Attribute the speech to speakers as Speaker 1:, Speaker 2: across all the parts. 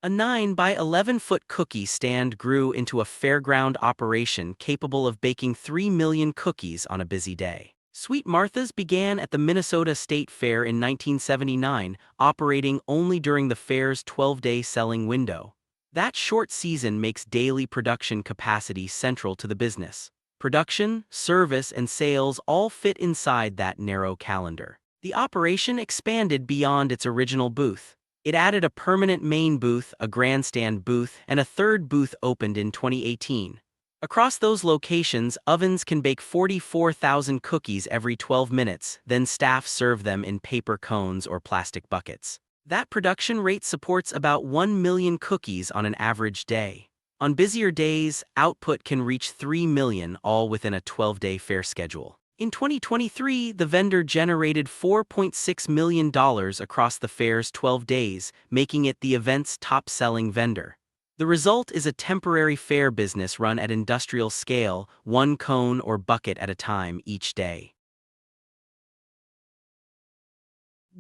Speaker 1: A 9 by 11-foot cookie stand grew into a fairground operation capable of baking 3 million cookies on a busy day. Sweet Martha's began at the Minnesota State Fair in 1979, operating only during the fair's 12-day selling window. That short season makes daily production capacity central to the business. Production, service, and sales all fit inside that narrow calendar. The operation expanded beyond its original booth. It added a permanent main booth, a grandstand booth, and a third booth opened in 2018. Across those locations, ovens can bake 44,000 cookies every 12 minutes, then staff serve them in paper cones or plastic buckets. That production rate supports about 1 million cookies on an average day. On busier days, output can reach 3 million, all within a 12-day fair schedule. In 2023, the vendor generated $4.6 million across the fair's 12 days, making it the event's top-selling vendor. The result is a temporary fair business run at industrial scale, one cone or bucket at a time each day.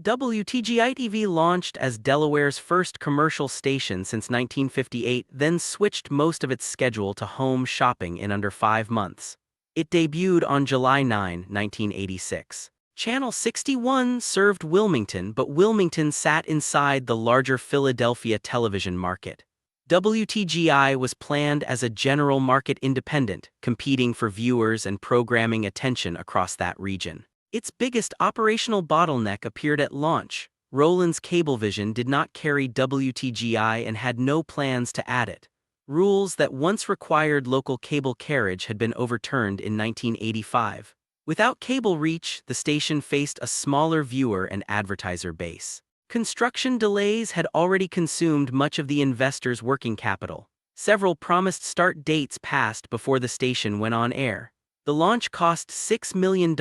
Speaker 1: WTGI-TV launched as Delaware's first commercial station since 1958, then switched most of its schedule to home shopping in under 5 months. It debuted on July 9, 1986. Channel 61 served Wilmington, but Wilmington sat inside the larger Philadelphia television market. WTGI was planned as a general market independent, competing for viewers and programming attention across that region. Its biggest operational bottleneck appeared at launch. Roland's Cablevision did not carry WTGI and had no plans to add it. Rules that once required local cable carriage had been overturned in 1985. Without cable reach, the station faced a smaller viewer and advertiser base. Construction delays had already consumed much of the investor's working capital. Several promised start dates passed before the station went on air. The launch cost $6 million,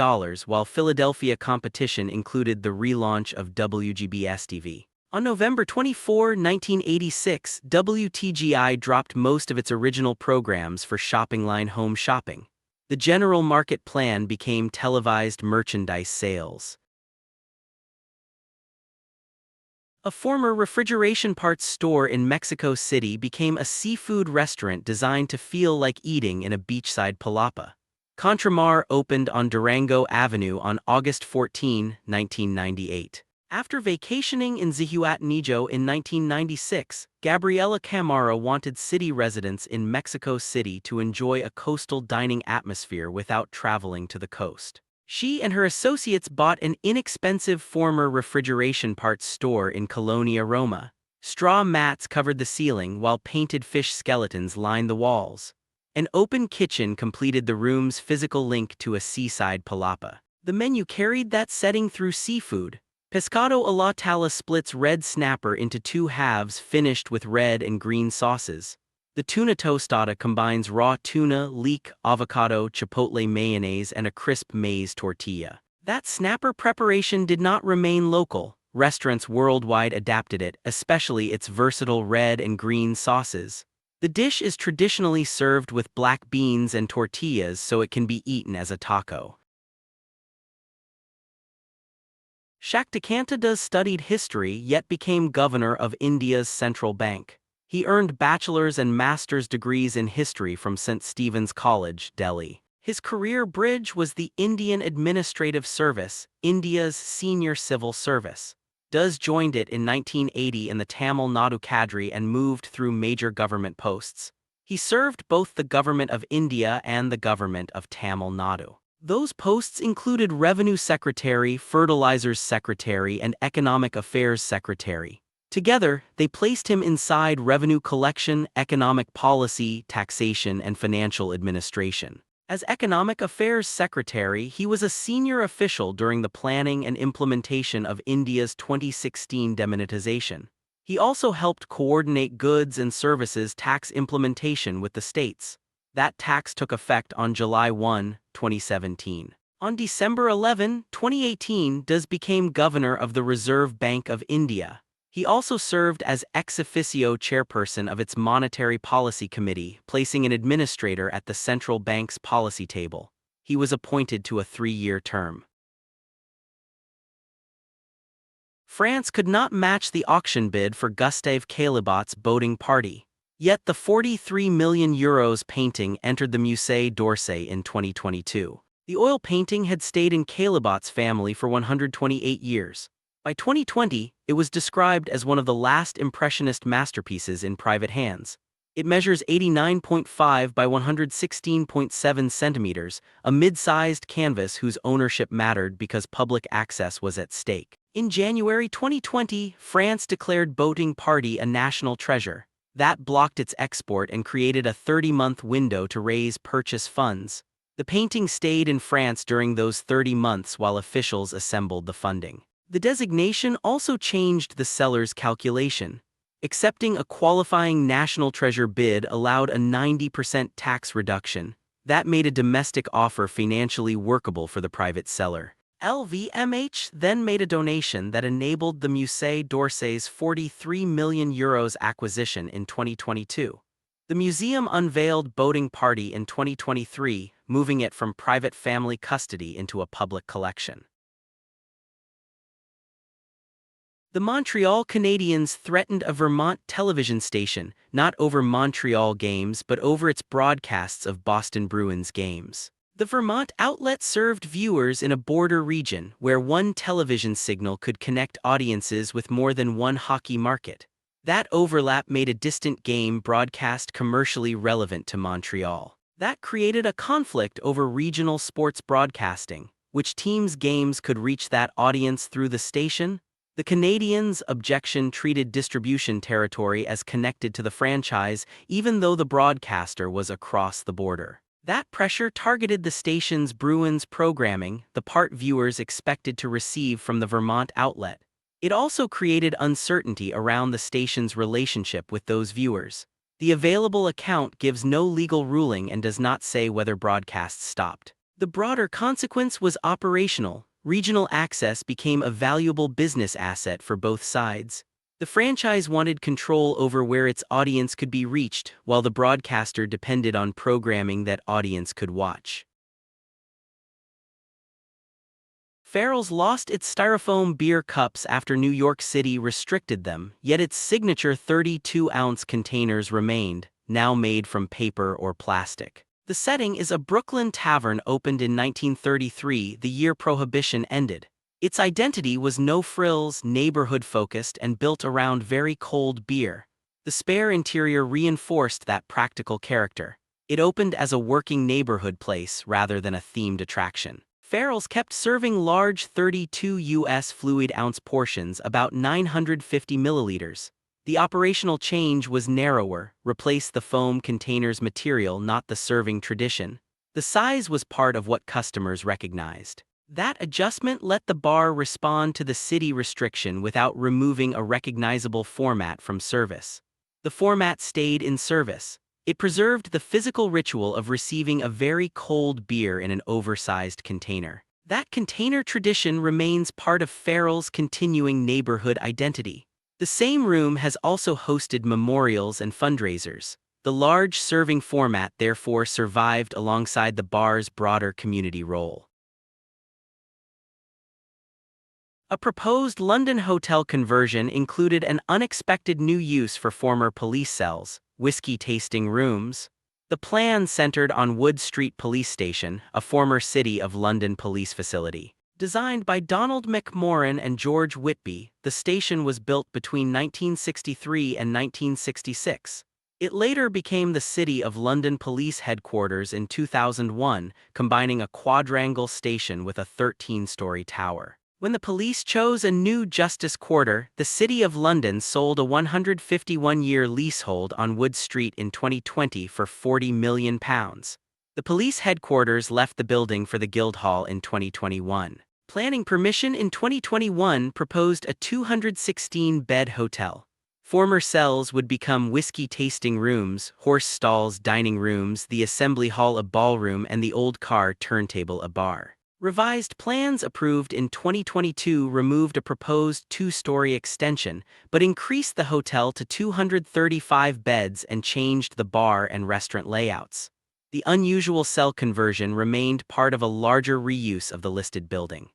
Speaker 1: while Philadelphia competition included the relaunch of WGBS-TV. On November 24, 1986, WTGI dropped most of its original programs for shopping line home shopping. The general market plan became televised merchandise sales. A former refrigeration parts store in Mexico City became a seafood restaurant designed to feel like eating in a beachside palapa. Contramar opened on Durango Avenue on August 14, 1998. After vacationing in Zihuatanejo in 1996, Gabriela Camara wanted city residents in Mexico City to enjoy a coastal dining atmosphere without traveling to the coast. She and her associates bought an inexpensive former refrigeration parts store in Colonia, Roma. Straw mats covered the ceiling while painted fish skeletons lined the walls. An open kitchen completed the room's physical link to a seaside palapa. The menu carried that setting through seafood. Pescado a la tala splits red snapper into 2 halves finished with red and green sauces. The tuna tostada combines raw tuna, leek, avocado, chipotle mayonnaise, and a crisp maize tortilla. That snapper preparation did not remain local. Restaurants worldwide adapted it, especially its versatile red and green sauces. The dish is traditionally served with black beans and tortillas so it can be eaten as a taco. Shaktikanta studied history yet became governor of India's central bank. He earned bachelor's and master's degrees in history from St. Stephen's College, Delhi. His career bridge was the Indian Administrative Service, India's senior civil service. Das joined it in 1980 in the Tamil Nadu cadre and moved through major government posts. He served both the government of India and the government of Tamil Nadu. Those posts included Revenue Secretary, Fertilizers Secretary, and Economic Affairs Secretary. Together, they placed him inside revenue collection, economic policy, taxation, and financial administration. As Economic Affairs Secretary, he was a senior official during the planning and implementation of India's 2016 demonetization. He also helped coordinate goods and services tax implementation with the states. That tax took effect on July 1, 2017. On December 11, 2018, Das became governor of the Reserve Bank of India. He also served as ex officio chairperson of its Monetary Policy Committee, placing an administrator at the central bank's policy table. He was appointed to a 3-year term. France could not match the auction bid for Gustave Caillebot's boating party. Yet the €43 million painting entered the Musée d'Orsay in 2022. The oil painting had stayed in Caillebot's family for 128 years. By 2020, it was described as one of the last Impressionist masterpieces in private hands. It measures 89.5 by 116.7 centimeters, a mid-sized canvas whose ownership mattered because public access was at stake. In January 2020, France declared Boating Party a national treasure. That blocked its export and created a 30-month window to raise purchase funds. The painting stayed in France during those 30 months while officials assembled the funding. The designation also changed the seller's calculation. Accepting a qualifying national treasure bid allowed a 90% tax reduction. That made a domestic offer financially workable for the private seller. LVMH then made a donation that enabled the Musée d'Orsay's €43 million acquisition in 2022. The museum unveiled Boating Party in 2023, moving it from private family custody into a public collection. The Montreal Canadiens threatened a Vermont television station, not over Montreal games but over its broadcasts of Boston Bruins games. The Vermont outlet served viewers in a border region where one television signal could connect audiences with more than one hockey market. That overlap made a distant game broadcast commercially relevant to Montreal. That created a conflict over regional sports broadcasting. Which team's games could reach that audience through the station? The Canadiens' objection treated distribution territory as connected to the franchise, even though the broadcaster was across the border. That pressure targeted the station's Bruins programming, the part viewers expected to receive from the Vermont outlet. It also created uncertainty around the station's relationship with those viewers. The available account gives no legal ruling and does not say whether broadcasts stopped. The broader consequence was operational. Regional access became a valuable business asset for both sides. The franchise wanted control over where its audience could be reached, while the broadcaster depended on programming that audience could watch. Farrell's lost its styrofoam beer cups after New York City restricted them, yet its signature 32-ounce containers remained, now made from paper or plastic. The setting is a Brooklyn tavern opened in 1933, the year Prohibition ended. Its identity was no-frills, neighborhood-focused, and built around very cold beer. The spare interior reinforced that practical character. It opened as a working neighborhood place rather than a themed attraction. Farrell's kept serving large 32 US fluid-ounce portions, about 950 milliliters. The operational change was narrower, replaced the foam container's material, not the serving tradition. The size was part of what customers recognized. That adjustment let the bar respond to the city restriction without removing a recognizable format from service. The format stayed in service. It preserved the physical ritual of receiving a very cold beer in an oversized container. That container tradition remains part of Farrell's continuing neighborhood identity. The same room has also hosted memorials and fundraisers. The large serving format therefore survived alongside the bar's broader community role. A proposed London hotel conversion included an unexpected new use for former police cells, whisky-tasting rooms. The plan centered on Wood Street Police Station, a former City of London police facility. Designed by Donald McMorran and George Whitby, the station was built between 1963 and 1966. It later became the City of London Police Headquarters in 2001, combining a quadrangle station with a 13-story tower. When the police chose a new Justice Quarter, the City of London sold a 151-year leasehold on Wood Street in 2020 for £40 million. The police headquarters left the building for the Guildhall in 2021. Planning permission in 2021 proposed a 216-bed hotel. Former cells would become whiskey-tasting rooms, horse stalls, dining rooms, the assembly hall a ballroom, and the old car turntable a bar. Revised plans approved in 2022 removed a proposed two-story extension, but increased the hotel to 235 beds and changed the bar and restaurant layouts. The unusual cell conversion remained part of a larger reuse of the listed building.